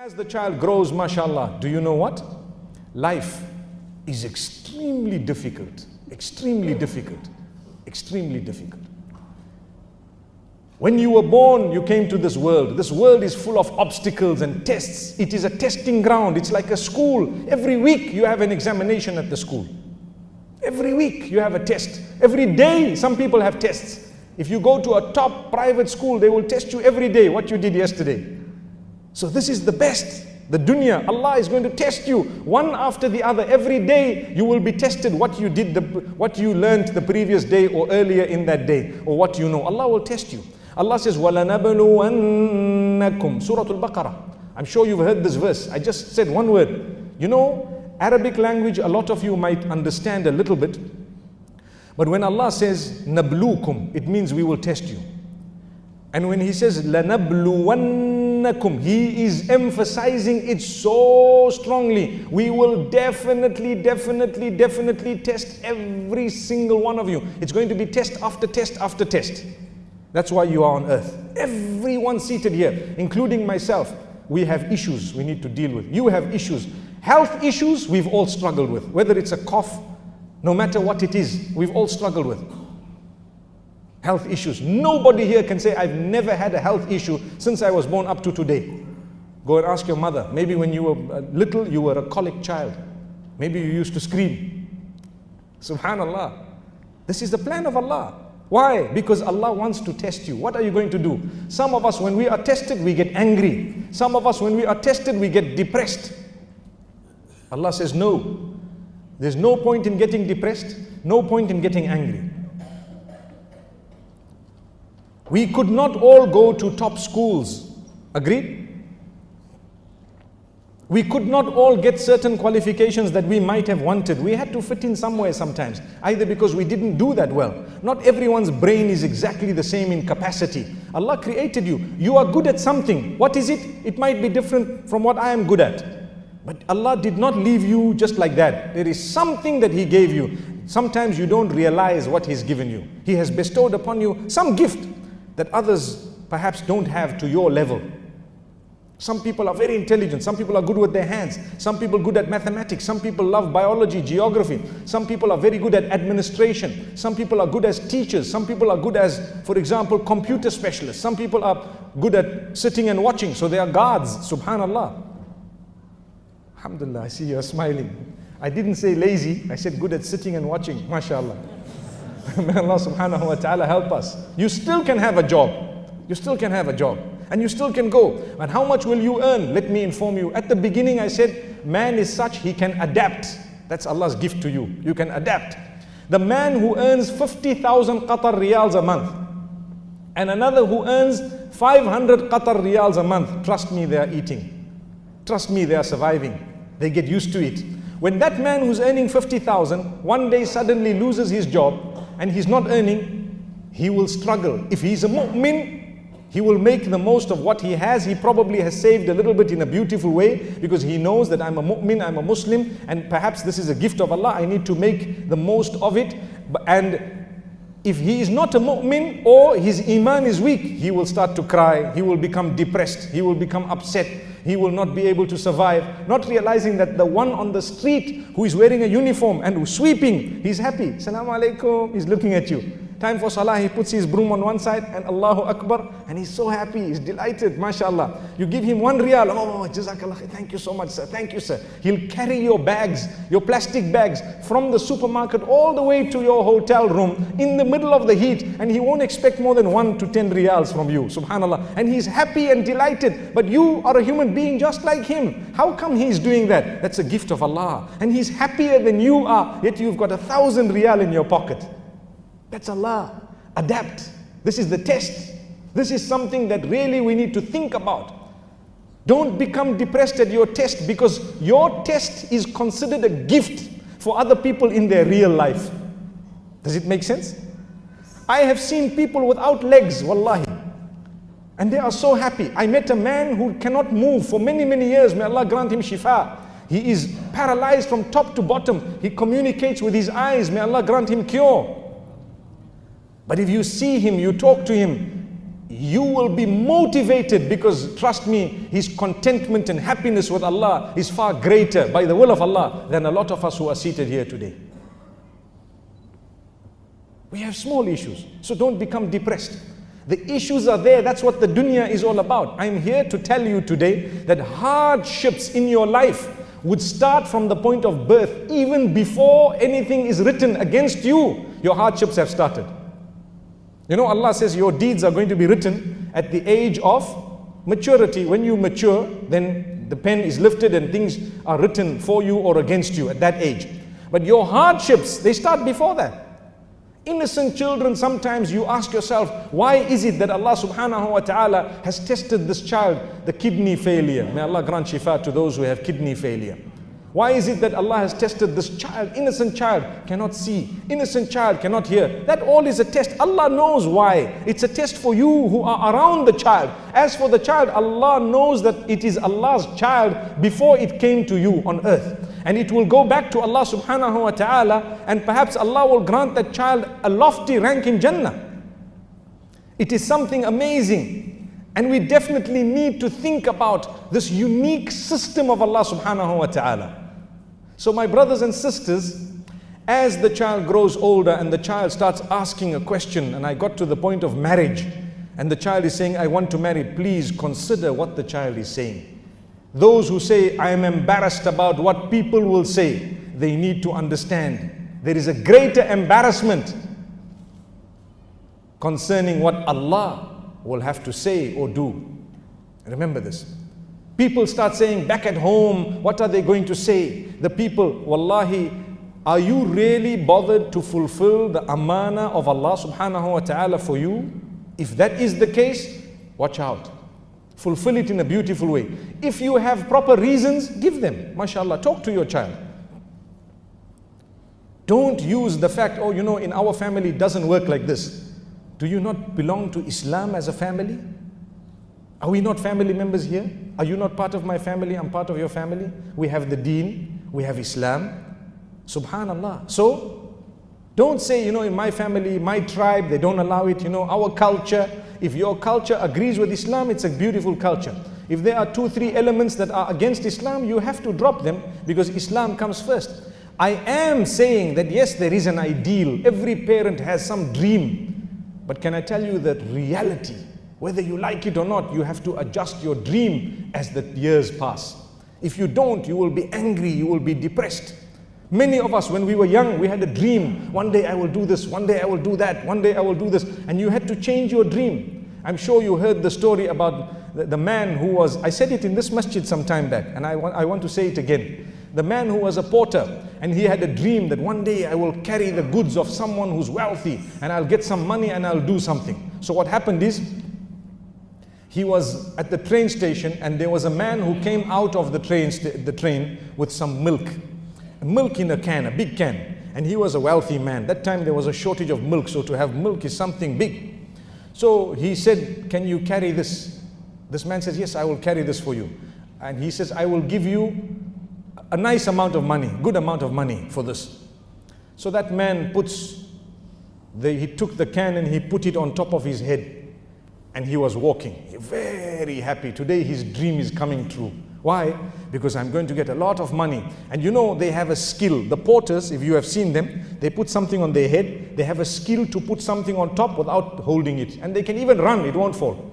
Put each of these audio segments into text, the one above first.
As the child grows, mashallah, do you know what? Life is extremely difficult, extremely difficult, extremely difficult. When you were born, you came to this world. This world is full of obstacles and tests. It is a testing ground. It's like a school. Every week you have an examination at the school. Every week you have a test. Every day some people have tests. If you go to a top private school, they will test you every day what you did yesterday. So this is the best. The dunya, Allah is going to test you one after the other. Every day you will be tested what you did, what you learned the previous day or earlier in that day, or what you know. Allah will test you. Allah says, وَلَنَبْلُوَنَّكُمْ Surah Al-Baqarah. I'm sure you've heard this verse. I just said one word. You know, Arabic language, a lot of you might understand a little bit. But when Allah says, نَبْلُوكُمْ, it means we will test you. And when He says, لَنَبْلُوَنَّكُمْ, He is emphasizing it so strongly. We will definitely test every single one of you. It's going to be test after test after test. That's why you are on earth. Everyone seated here, including myself, we have issues we need to deal with. You have issues. Health issues we've all struggled with. Whether it's a cough, no matter what it is, we've all struggled with. Health issues. Nobody here can say, I've never had a health issue since I was born up to today. Go and ask your mother. Maybe when you were little, you were a colic child. Maybe you used to scream. Subhanallah. This is the plan of Allah. Why? Because Allah wants to test you. What are you going to do? Some of us, when we are tested, we get angry. Some of us, when we are tested, we get depressed. Allah says, no. There's no point in getting depressed. No point in getting angry. We could not all go to top schools. Agreed? We could not all get certain qualifications that we might have wanted. We had to fit in somewhere sometimes, either because we didn't do that well. Not everyone's brain is exactly the same in capacity. Allah created you. You are good at something. What is it? It might be different from what I am good at. But Allah did not leave you just like that. There is something that He gave you. Sometimes you don't realize what He's given you. He has bestowed upon you some gift that others perhaps don't have to your level. Some people are very intelligent. Some people are good with their hands. Some people good at mathematics. Some people love biology, geography. Some people are very good at administration. Some people are good as teachers. Some people are good as, for example, computer specialists. Some people are good at sitting and watching. So they are guards. Subhanallah. Alhamdulillah, I see you are smiling. I didn't say lazy. I said good at sitting and watching. MashaAllah. May Allah subhanahu wa ta'ala help us. You still can have a job. You still can have a job. And you still can go. And how much will you earn? Let me inform you. At the beginning I said, man is such, he can adapt. That's Allah's gift to you. You can adapt. The man who earns 50,000 Qatar riyals a month, and another who earns 500 Qatar riyals a month, trust me, they are eating. Trust me, they are surviving. They get used to it. When that man who's earning 50,000, one day suddenly loses his job, and he's not earning, he will struggle. If he's a mu'min, he will make the most of what he has. He probably has saved a little bit in a beautiful way, because he knows that I'm a mu'min, I'm a Muslim, and perhaps this is a gift of Allah. I need to make the most of it. And if he is not a mu'min, or his iman is weak, he will start to cry, he will become depressed, he will become upset, he will not be able to survive, not realizing that the one on the street who is wearing a uniform and sweeping, he's happy. Assalaamu Alaykum, he's looking at you. Time for salah, he puts his broom on one side and Allahu Akbar, and he's so happy, he's delighted, mashallah. You give him 1 riyal, oh, Jazakallah, thank you so much, sir, thank you, sir. He'll carry your bags, your plastic bags, from the supermarket all the way to your hotel room in the middle of the heat, and he won't expect more than 1 to 10 riyals from you, subhanallah. And he's happy and delighted, but you are a human being just like him. How come he's doing that? That's a gift of Allah. And he's happier than you are, yet you've got 1,000 riyal in your pocket. That's Allah. Adapt. This is the test. This is something that really we need to think about. Don't become depressed at your test, because your test is considered a gift for other people in their real life. Does it make sense? I have seen people without legs, wallahi, and they are so happy. I met a man who cannot move for many years. May Allah grant him shifa. He is paralyzed from top to bottom. He communicates with his eyes. May Allah grant him cure. But if you see him, you talk to him, you will be motivated, because trust me, his contentment and happiness with Allah is far greater by the will of Allah than a lot of us who are seated here today. We have small issues, so don't become depressed. The issues are there. That's what the dunya is all about. I'm here to tell you today that hardships in your life would start from the point of birth. Even before anything is written against you, your hardships have started. You know, Allah says your deeds are going to be written at the age of maturity. When you mature, then the pen is lifted and things are written for you or against you at that age. But your hardships, they start before that. Innocent children, sometimes you ask yourself, why is it that Allah subhanahu wa ta'ala has tested this child, the kidney failure? May Allah grant shifa to those who have kidney failure. Why is it that Allah has tested this child? Innocent child cannot see, innocent child cannot hear. That all is a test. Allah knows why. It's a test for you who are around the child. As for the child, Allah knows that it is Allah's child before it came to you on earth. And it will go back to Allah subhanahu wa ta'ala, and perhaps Allah will grant that child a lofty rank in Jannah. It is something amazing. And we definitely need to think about this unique system of Allah subhanahu wa ta'ala. So my brothers and sisters, as the child grows older and the child starts asking a question, and I got to the point of marriage, and the child is saying, I want to marry, please consider what the child is saying. Those who say, I am embarrassed about what people will say, they need to understand there is a greater embarrassment concerning what Allah will have to say or do. Remember this. People start saying back at home, what are they going to say? The people, wallahi, are you really bothered to fulfill the amana of Allah subhanahu wa ta'ala for you? If that is the case, watch out. Fulfill it in a beautiful way. If you have proper reasons, give them. MashaAllah, talk to your child. Don't use the fact, oh, you know, in our family it doesn't work like this. Do you not belong to Islam as a family? Are we not family members here? Are you not part of my family? I'm part of your family. We have the deen, we have Islam. Subhanallah. So, don't say, you know, in my family, my tribe, they don't allow it. You know, our culture, if your culture agrees with Islam, it's a beautiful culture. If there are 2-3 elements that are against Islam, you have to drop them because Islam comes first. I am saying that yes, there is an ideal. Every parent has some dream. But can I tell you that reality, whether you like it or not, you have to adjust your dream as the years pass. If you don't, you will be angry, you will be depressed. Many of us, when we were young, we had a dream. One day I will do this, one day I will do that, one day I will do this. And you had to change your dream. I'm sure you heard the story about the man who was, I said it in this masjid some time back, and I want to say it again. The man who was a porter, and he had a dream that one day I will carry the goods of someone who's wealthy, and I'll get some money and I'll do something. So what happened is, he was at the train station, and there was a man who came out of the train with some milk. Milk in a can, a big can. And he was a wealthy man. That time there was a shortage of milk, so to have milk is something big. So he said, can you carry this? This man says, yes, I will carry this for you. And he says, I will give you a nice amount of money, good amount of money for this. So that man he took the can and he put it on top of his head. And he was walking, very happy. Today his dream is coming true. Why? Because I'm going to get a lot of money. And you know, they have a skill. The porters, if you have seen them, they put something on their head. They have a skill to put something on top without holding it. And they can even run, it won't fall.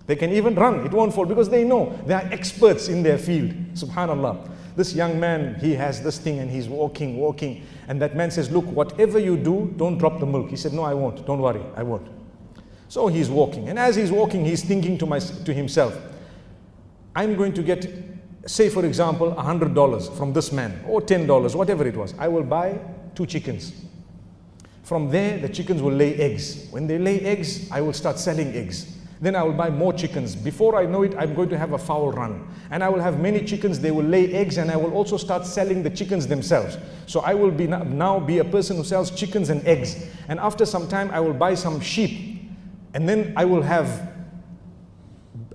They can even run, it won't fall, because they know they are experts in their field. Subhanallah. This young man, he has this thing and he's walking. And that man says, look, whatever you do, don't drop the milk. He said, no, I won't. Don't worry, I won't. So he's walking. And as he's walking, he's thinking to himself, I'm going to get, say for example, $100 from this man, or $10, whatever it was. I will buy 2 chickens. From there, the chickens will lay eggs. When they lay eggs, I will start selling eggs. Then I will buy more chickens. Before I know it, I'm going to have a fowl run. And I will have many chickens, they will lay eggs, and I will also start selling the chickens themselves. So I will now be a person who sells chickens and eggs. And after some time, I will buy some sheep. And then I will have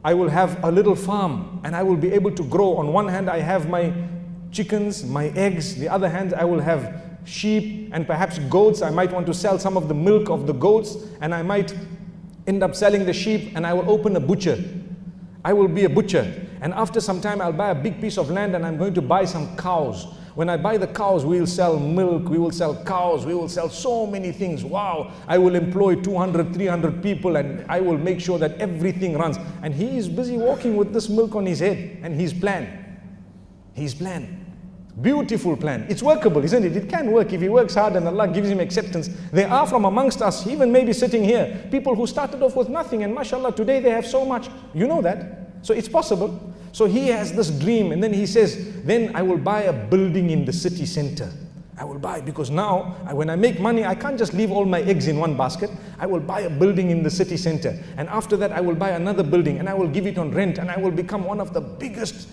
a little farm, and I will be able to grow. On one hand, I have my chickens, my eggs. The other hand, I will have sheep and perhaps goats. I might want to sell some of the milk of the goats, and I might end up selling the sheep, and I will open a butcher. I will be a butcher. And after some time, I'll buy a big piece of land and I'm going to buy some cows. When I buy the cows, we will sell milk, we will sell cows, we will sell so many things. Wow, I will employ 200, 300 people and I will make sure that everything runs. And he is busy walking with this milk on his head and his plan. His plan. Beautiful plan. It's workable, isn't it? It can work if he works hard and Allah gives him acceptance. There are from amongst us, even maybe sitting here, people who started off with nothing and mashallah, today they have so much. You know that. So it's possible. So he has this dream and then he says, then I will buy a building in the city center. I will buy, because now when I make money, I can't just leave all my eggs in one basket. I will buy a building in the city center. And after that, I will buy another building and I will give it on rent and I will become one of the biggest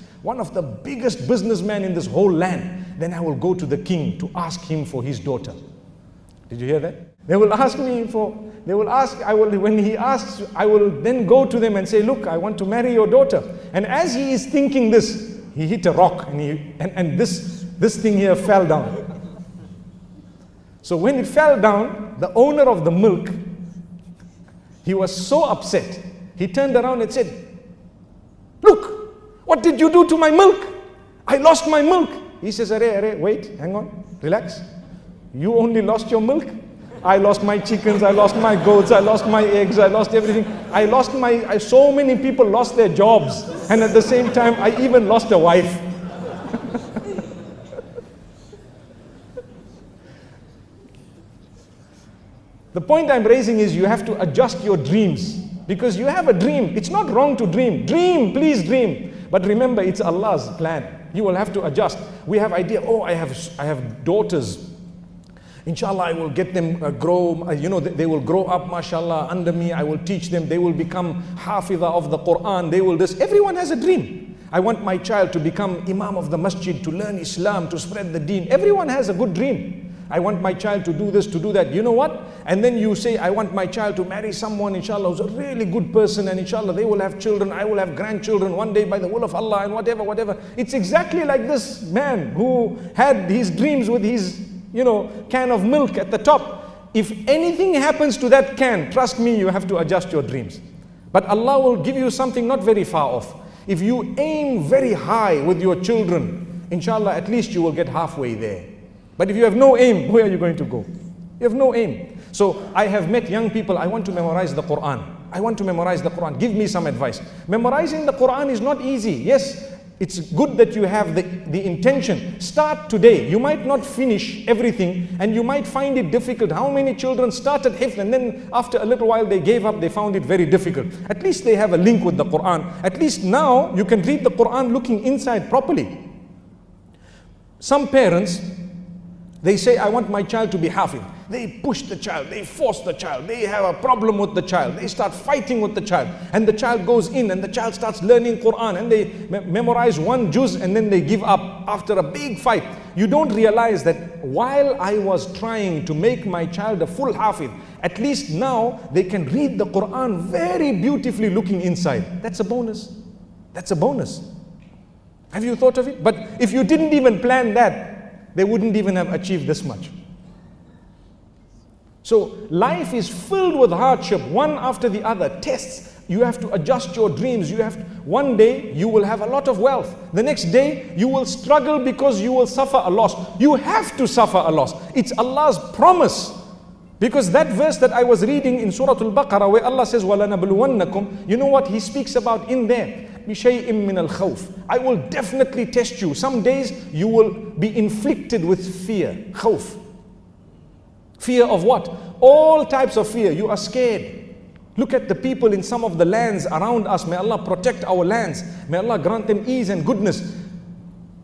businessmen in this whole land. Then I will go to the king to ask him for his daughter. Did you hear that? They will ask me when he asks, I will then go to them and say, look, I want to marry your daughter. And as he is thinking this, he hit a rock and this thing here fell down. So when it fell down, the owner of the milk, he was so upset. He turned around and said, look, what did you do to my milk? I lost my milk. He says, Arre, wait, hang on, relax. You only lost your milk? I lost my chickens, I lost my goats, I lost my eggs, I lost everything. So many people lost their jobs. And at the same time, I even lost a wife. The point I'm raising is you have to adjust your dreams. Because you have a dream. It's not wrong to dream. Dream, please dream. But remember, it's Allah's plan. You will have to adjust. We have idea, I have daughters. Inshallah, I will get them grow, they will grow up, mashallah, under me. I will teach them. They will become hafidha of the Quran. They will this. Everyone has a dream. I want my child to become imam of the masjid, to learn Islam, to spread the deen. Everyone has a good dream. I want my child to do this, to do that. You know what? And then you say, I want my child to marry someone, inshallah, who's a really good person, and inshallah, they will have children, I will have grandchildren one day by the will of Allah, and whatever. It's exactly like this man who had his dreams with his, can of milk at the top. If anything happens to that can, trust me, you have to adjust your dreams. But Allah will give you something not very far off. If you aim very high with your children, inshallah, at least you will get halfway there. But if you have no aim, where are you going to go? You have no aim. So I have met young people, I want to memorize the Quran. I want to memorize the Quran. Give me some advice. Memorizing the Quran is not easy. Yes, it's good that you have the intention. Start today. You might not finish everything and you might find it difficult. How many children started hifz and then after a little while they gave up, they found it very difficult. At least they have a link with the Quran. At least now you can read the Quran looking inside properly. Some parents, they say, I want my child to be hafiz. They push the child, they force the child, they have a problem with the child, they start fighting with the child, and the child goes in and the child starts learning Quran and they memorize one juz and then they give up after a big fight. You don't realize that while I was trying to make my child a full hafiz, at least now they can read the Quran very beautifully looking inside. That's a bonus. That's a bonus. Have you thought of it? But if you didn't even plan that, they wouldn't even have achieved this much. So life is filled with hardship, one after the other, tests. You have to adjust your dreams. One day you will have a lot of wealth. The next day you will struggle because you will suffer a loss. You have to suffer a loss. It's Allah's promise. Because that verse that I was reading in Surah Al-Baqarah where Allah says, وَلَنَبْلُوَنَّكُمْ, you know what He speaks about in there? بِشَيْءٍ مِّنَ الْخَوْفِ, I will definitely test you. Some days you will be inflicted with fear, khawf. Fear of what? All types of fear. You are scared. Look at the people in some of the lands around us. May Allah protect our lands. May Allah grant them ease and goodness.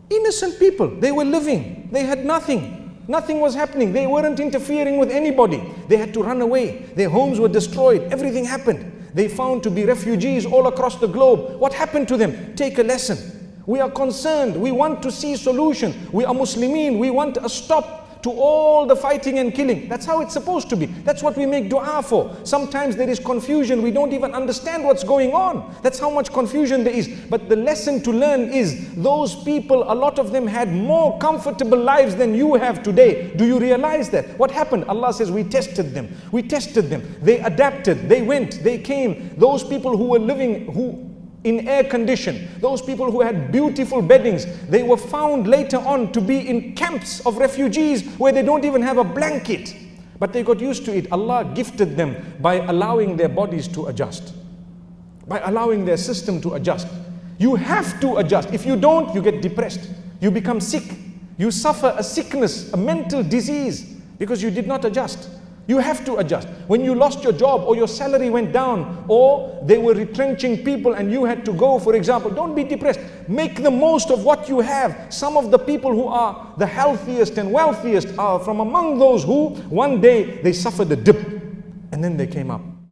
Innocent people, they were living. They had nothing. Nothing was happening. They weren't interfering with anybody. They had to run away. Their homes were destroyed. Everything happened. They found to be refugees all across the globe. What happened to them? Take a lesson. We are concerned. We want to see solution. We are Muslimin. We want a stop to all the fighting and killing. That's how it's supposed to be. That's what we make dua for. Sometimes there is confusion. We don't even understand what's going on. That's how much confusion there is. But the lesson to learn is those people, a lot of them had more comfortable lives than you have today. Do you realize that? What happened? Allah says we tested them. We tested them. They adapted. They went. They came. Those people who were living in air condition, those people who had beautiful beddings, they were found later on to be in camps of refugees where they don't even have a blanket. But they got used to it. Allah gifted them by allowing their bodies to adjust, by allowing their system to adjust. You have to adjust. If you don't, you get depressed. You become sick. You suffer a sickness, a mental disease, because you did not adjust. You have to adjust. When you lost your job or your salary went down or they were retrenching people and you had to go, for example, don't be depressed. Make the most of what you have. Some of the people who are the healthiest and wealthiest are from among those who one day they suffered a dip and then they came up.